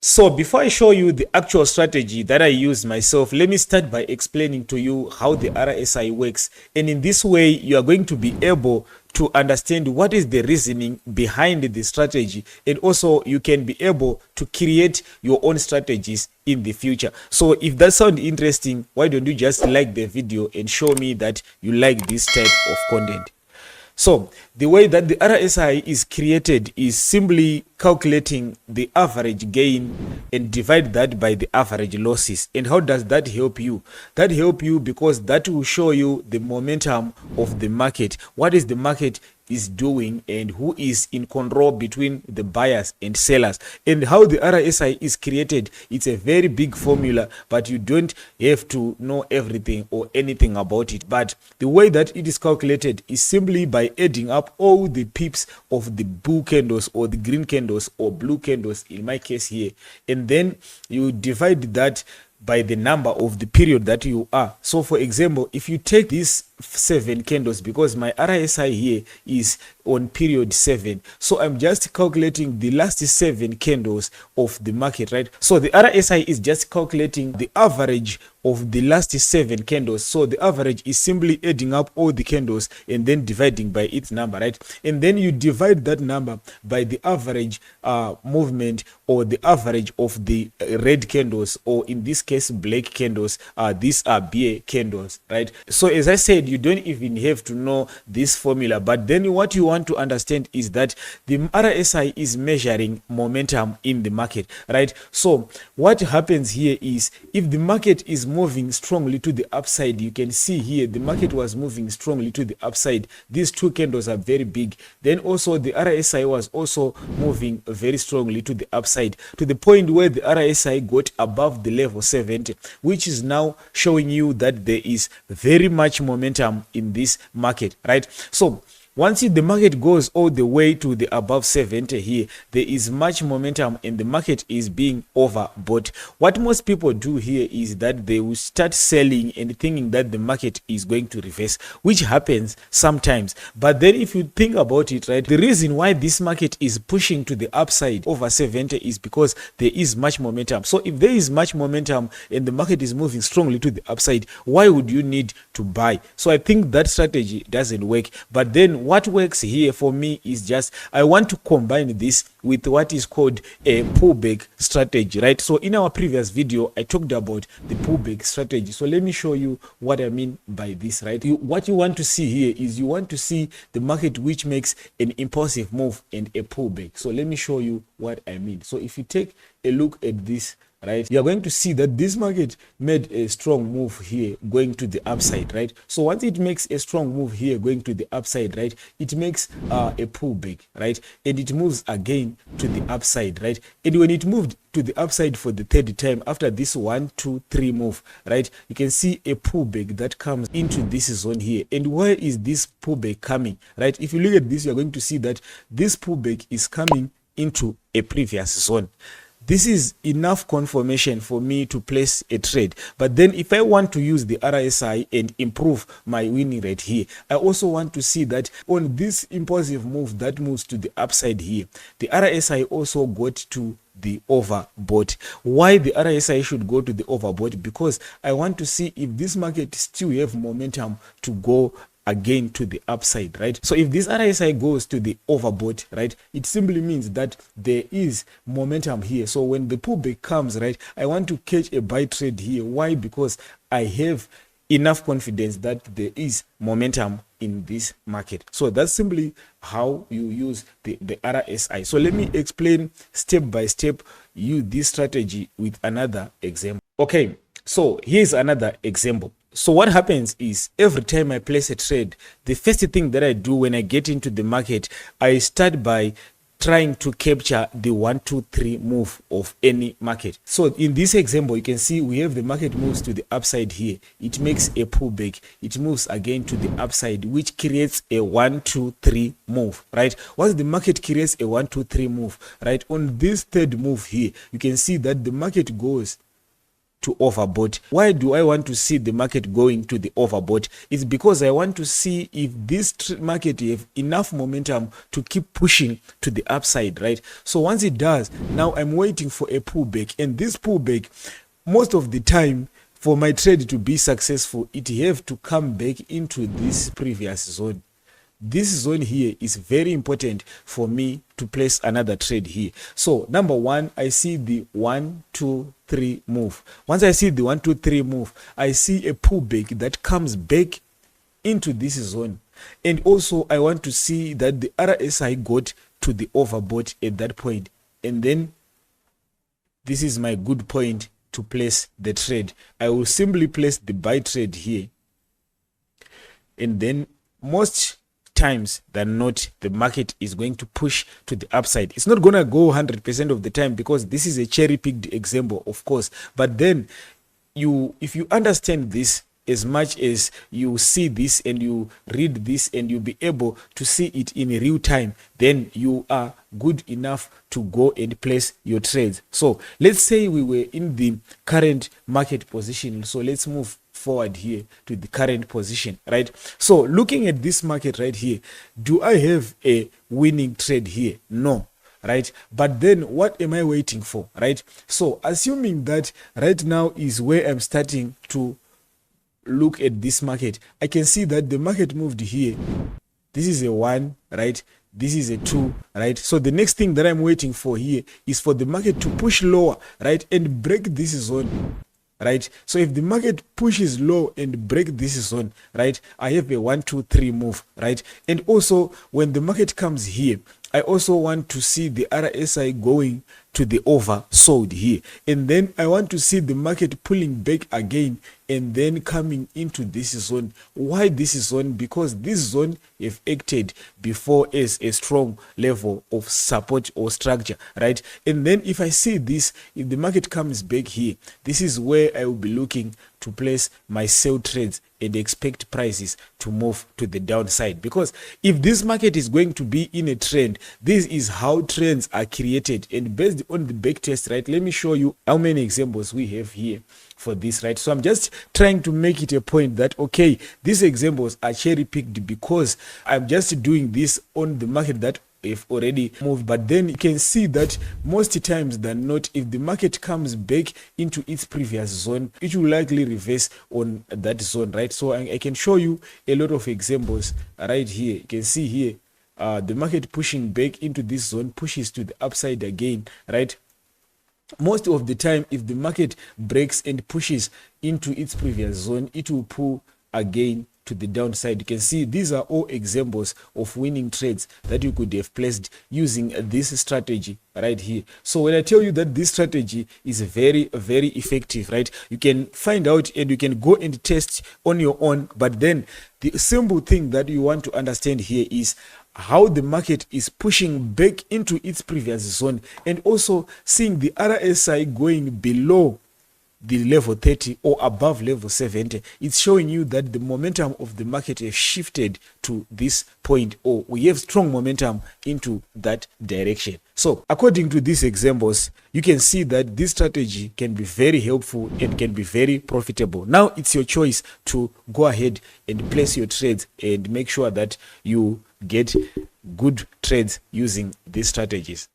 So before I show you the actual strategy that I use myself, let me start by explaining to you how the RSI works. And in this way, you are going to be able to understand what is the reasoning behind the strategy, and also you can be able to create your own strategies in the future. So if that sounds interesting, why don't you just like the video and show me that you like this type of content. So the way that the RSI is created is simply calculating the average gain and divide that by the average losses. And how does that help you? That help you because that will show you the momentum of the market. What is the market is doing and who is in control between the buyers and sellers, and how the RSI is created. It's a very big formula, but you don't have to know everything or anything about it. But the way that it is calculated is simply by adding up all the pips of the blue candles or the green candles or blue candles in my case here, and then you divide that by the number of the period that you are. So for example, if you take these 7 candles, because my RSI here is on period 7, so I'm just calculating the last 7 candles of the market, right? So the RSI is just calculating the average of the last 7 candles. So the average is simply adding up all the candles and then dividing by its number, right? And then you divide that number by the average movement or the average of the red candles, or in this case black candles. These are bear candles, right? So as I said, you don't even have to know this formula, but then what you want to understand is that the RSI is measuring momentum in the market, right? So what happens here is, if the market is moving strongly to the upside, you can see here the market was moving strongly to the upside. These 2 candles are very big. Then also the RSI was also moving very strongly to the upside, to the point where the RSI got above the level 70, which is now showing you that there is very much momentum in this market, right? So once the market goes all the way to the above 70 here, there is much momentum and the market is being overbought. What most people do here is that they will start selling and thinking that the market is going to reverse, which happens sometimes. But then if you think about it, right, the reason why this market is pushing to the upside over 70 is because there is much momentum. So if there is much momentum and the market is moving strongly to the upside, why would you need to buy? So I think that strategy doesn't work. But then what works here for me is just, I want to combine this with what is called a pullback strategy, right? So in our previous video, I talked about the pullback strategy. So let me show you what I mean by this, right? What you want to see here is you want to see the market which makes an impulsive move and a pullback. So let me show you what I mean. So if you take a look at this, right, you're going to see that this market made a strong move here going to the upside, right? So once it makes a strong move here going to the upside, right, it makes a pullback, right, and it moves again to the upside, right? And when it moved to the upside for the 3rd time after this 1, 2, 3 move, right, you can see a pullback that comes into this zone here. And where is this pullback coming, right? If you look at this, you're going to see that this pullback is coming into a previous zone. This is enough confirmation for me to place a trade. But then if I want to use the RSI and improve my winning rate here, I also want to see that on this impulsive move that moves to the upside here, the RSI also got to the overbought. Why the RSI should go to the overbought? Because I want to see if this market still have momentum to go again to the upside, right? So if this RSI goes to the overbought, right, it simply means that there is momentum here. So when the pullback comes, right, I want to catch a buy trade here. Why? Because I have enough confidence that there is momentum in this market. So that's simply how you use the RSI. So let me explain step by step this strategy with another example. Okay, so here's another example. So what happens is, every time I place a trade, the first thing that I do when I get into the market, I start by trying to capture the 1, 2, 3 move of any market. So in this example, you can see we have the market moves to the upside here. It makes a pullback. It moves again to the upside, which creates a 1, 2, 3 move, right? Once the market creates a 1, 2, 3 move, right, on this 3rd move here, you can see that the market goes to overbought. Why do I want to see the market going to the overbought? It's because I want to see if this market have enough momentum to keep pushing to the upside, right? So once it does, now I'm waiting for a pullback, and this pullback, most of the time, for my trade to be successful, it have to come back into this previous zone. This zone here is very important for me to place another trade here. So number one, I see the 1 2 3 move. Once I see the 1 2 3 move, I see a pullback that comes back into this zone. And also I want to see that the RSI got to the overbought at that point, and then this is my good point to place the trade. I will simply place the buy trade here, and then most times than not, the market is going to push to the upside. It's not gonna go 100% of the time, because this is a cherry-picked example, of course. But then if you understand this, as much as you see this and you read this and you'll be able to see it in real time, then you are good enough to go and place your trades. So let's say we were in the current market position. So let's move forward here to the current position, right? So looking at this market right here, do I have a winning trade here? No, right? But then what am I waiting for, right? So assuming that right now is where I'm starting to look at this market, I can see that the market moved here. This is a 1, right? This is a 2, right? So the next thing that I'm waiting for here is for the market to push lower, right, and break this zone, right? So if the market pushes low and break this zone, right, I have a 1 2 3 move, right? And also when the market comes here, I also want to see the RSI going to the oversold here, and then I want to see the market pulling back again and then coming into this zone. Why this zone? Because this zone have acted before as a strong level of support or structure, right? And then if I see this, if the market comes back here, this is where I will be looking to place my sell trades and expect prices to move to the downside. Because if this market is going to be in a trend, this is how trends are created. And based on the back test, right, let me show you how many examples we have here for this, right? So I'm just trying to make it a point that, okay, these examples are cherry picked because I'm just doing this on the market that if already moved. But then you can see that most times than not, if the market comes back into its previous zone, it will likely reverse on that zone, right? So I can show you a lot of examples right here. You can see here the market pushing back into this zone, pushes to the upside again, right? Most of the time, if the market breaks and pushes into its previous zone, it will pull again to the downside. You can see these are all examples of winning trades that you could have placed using this strategy right here. So when I tell you that this strategy is very, very effective, right, you can find out and you can go and test on your own. But then the simple thing that you want to understand here is how the market is pushing back into its previous zone, and also seeing the RSI going below the level 30 or above level 70. It's showing you that the momentum of the market has shifted to this point, or we have strong momentum into that direction. So according to these examples, you can see that this strategy can be very helpful and can be very profitable. Now it's your choice to go ahead and place your trades and make sure that you get good trades using these strategies.